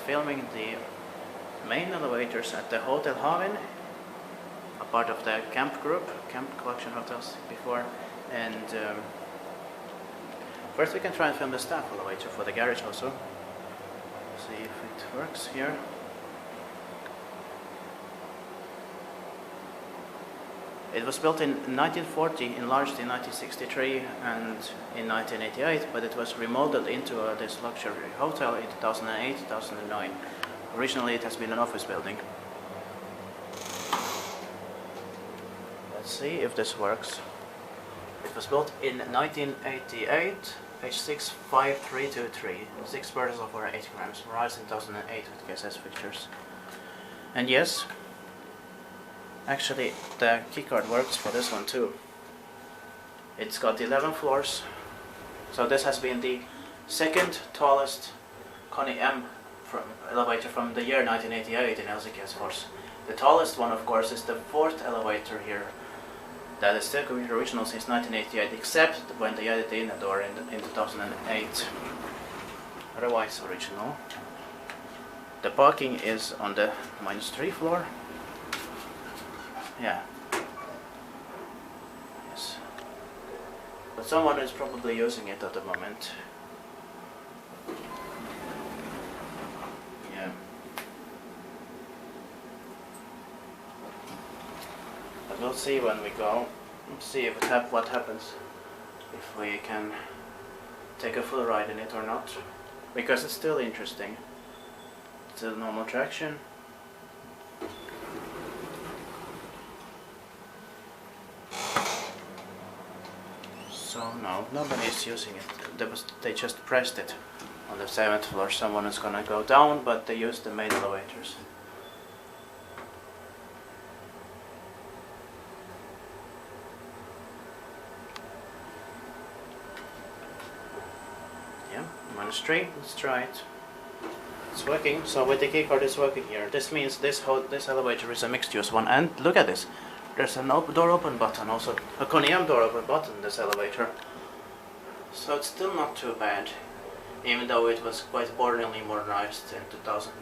filming the main elevators at the Hotel Haven, a part of the Kämp group, Kämp collection hotels before, and first we can try and film the staff elevator for the garage also. See if it works here. It was built in 1940, enlarged in 1963 and in 1988, but it was remodeled into this luxury hotel in 2008-2009. Originally it has been an office building. Let's see if this works. It was built in 1988, page 65323, 6 persons over 8 grams, rise in 2008 with KSS fixtures. And yes, actually the keycard works for this one too. It's got 11 floors, so this has been the second tallest KONE M elevator from the year 1988 in Helsinki, Helsingfors. The tallest one, of course, is the 4th elevator here. That is still original since 1988, except when they added the inner door in 2008. Otherwise original. The parking is on the -3 floor. Yeah. Yes. But someone is probably using it at the moment. Yeah. But we'll see when we go. See if what happens if we can take a full ride in it or not. Because it's still interesting. It's a normal traction. So no, nobody is using it. They just pressed it on the 7th floor. Someone is gonna go down, but they use the main elevators. Yeah, -3. Let's try it. It's working. So with the keycard, it's working here. This means this elevator is a mixed-use one. And look at this. There's a door open button, also a KONE M door open button in this elevator. So it's still not too bad, even though it was quite boringly modernized in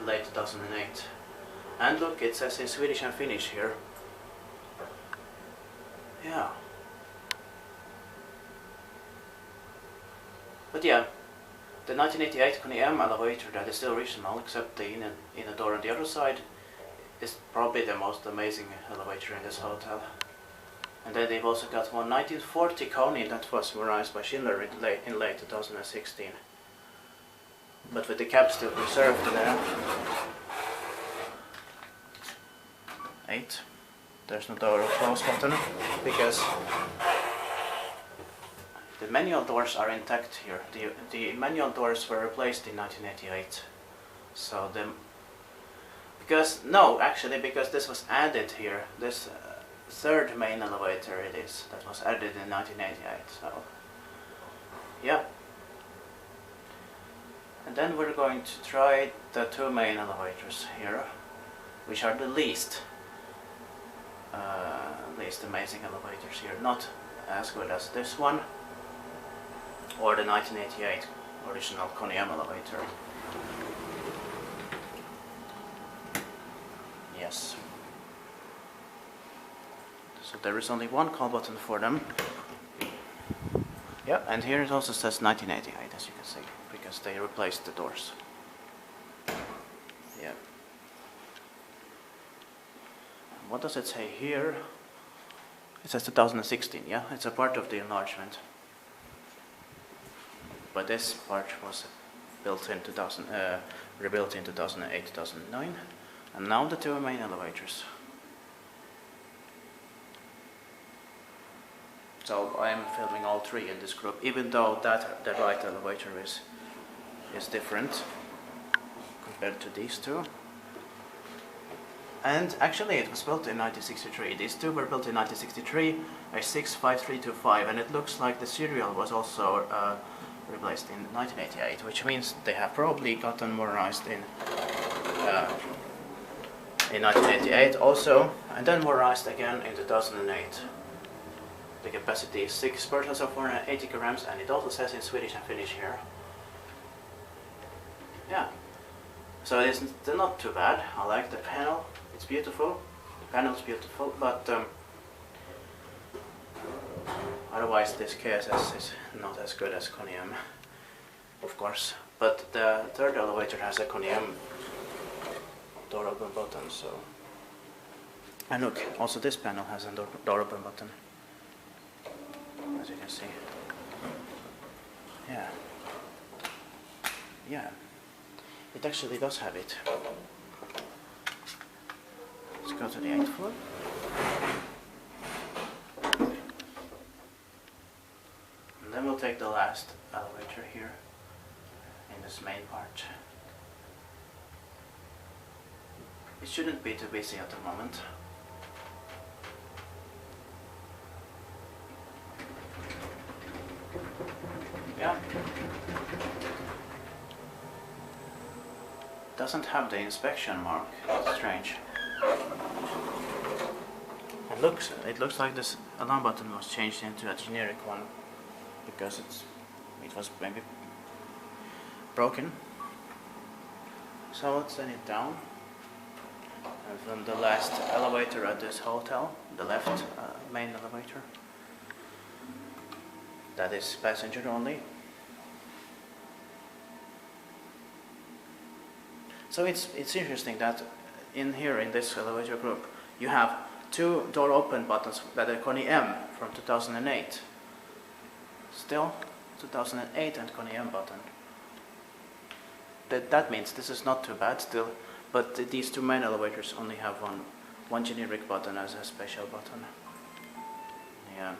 late 2008. And look, it says in Swedish and Finnish here. Yeah. But yeah, the 1988 KONE M elevator, that is still original, except the inner door on the other side, is probably the most amazing elevator in this hotel. And then they've also got one 1940 KONE that was modernized by Schindler in late 2016. But with the cap still preserved there. 8. There's no door close button because the manual doors are intact here. The manual doors were replaced in 1988. So because this was added here, this 3rd main elevator it is, that was added in 1988, so yeah. And then we're going to try the 2 main elevators here, which are the least amazing elevators here, not as good as this one, or the 1988 original KONE M elevator. Yes. So there is only one call button for them. Yeah, and here it also says 1988, as you can see, because they replaced the doors. Yeah. What does it say here? It says 2016, yeah? It's a part of the enlargement. But this part was built in rebuilt in 2008-2009. And now the 2 main elevators. So I am filming all 3 in this group, even though the right elevator is different compared to these 2. And actually it was built in 1963. These 2 were built in 1963, a 65325, and it looks like the serial was also replaced in 1988, which means they have probably gotten modernized in 1988 also, and then modernized again in 2008. The capacity is 6 persons of 480 grams, and it also says in Swedish and Finnish here. Yeah. So it's still not too bad. I like the panel. It's beautiful. The panel is beautiful, but otherwise this KSS is not as good as KONE M, of course. But the third elevator has a KONE M door open button, so. And look, also this panel has a door open button, as you can see. Yeah. Yeah. It actually does have it. Let's go to the 8th floor. And then we'll take the last elevator here in this main part. It shouldn't be too busy at the moment. Yeah. Doesn't have the inspection mark. That's strange. And it looks like this alarm button was changed into a generic one because it was maybe broken. So let's send it down. And from the last elevator at this hotel, the left main elevator. That is passenger only. So it's interesting that in this elevator group you have two door open buttons that are KONE M from 2008. Still 2008 and KONE M button. That means this is not too bad still, but these two main elevators only have one generic button as a special button. Yeah.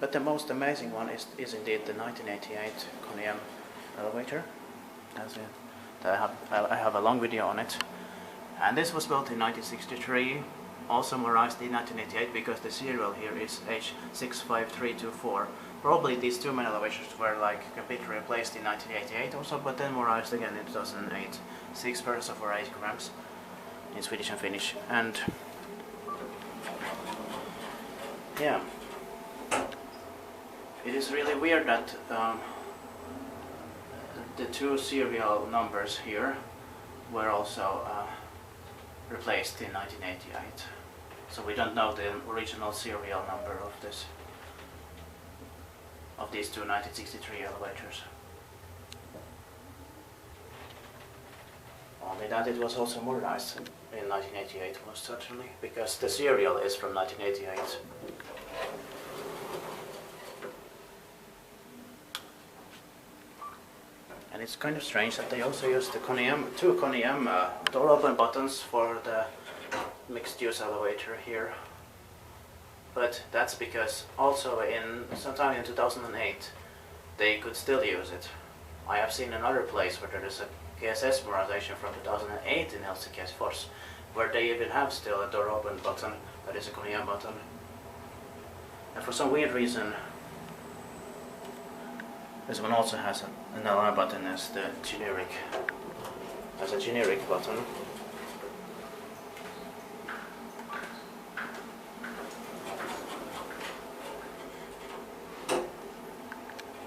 But the most amazing one is indeed the 1988 KONE M elevator. That's it. I have a long video on it. And this was built in 1963, also modernized in 1988 because the serial here is H65324. Probably these two main elevators were like completely replaced in 1988 also, but then modernized again in 2008. 6 pairs of 8 grams in Swedish and Finnish. And yeah. It is really weird that the two serial numbers here were also replaced in 1988. So we don't know the original serial number of these two 1963 elevators. Only that it was also modernized in 1988 most certainly, because the serial is from 1988. And it's kind of strange that they also use the two KONE M door open buttons for the mixed use elevator here. But that's because also sometime in 2008 they could still use it. I have seen another place where there is a KSS modernization from 2008 in Helsinki, Helsingfors, where they even have still a door open button that is a KONE M button. And for some weird reason this one also has an alarm button as a generic button.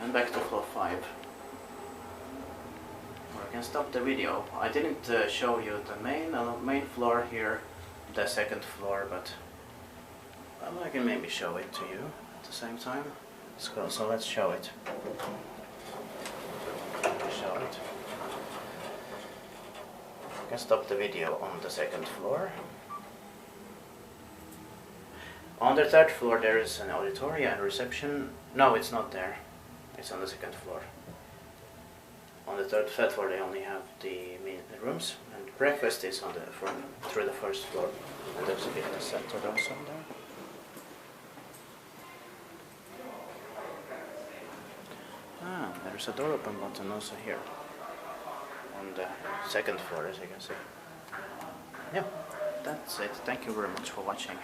And back to floor 5. Or I can stop the video. I didn't show you the main floor here, the second floor, but well, I can maybe show it to you at the same time. So let's show it. I can stop the video on the second floor. On the third floor there is an auditorium and reception. No, it's not there. It's on the second floor. On the third floor they only have the rooms, and breakfast is on the front through the first floor. And there's a fitness center also there. There's a door open button also here on the second floor, as you can see. Yeah, that's it. Thank you very much for watching.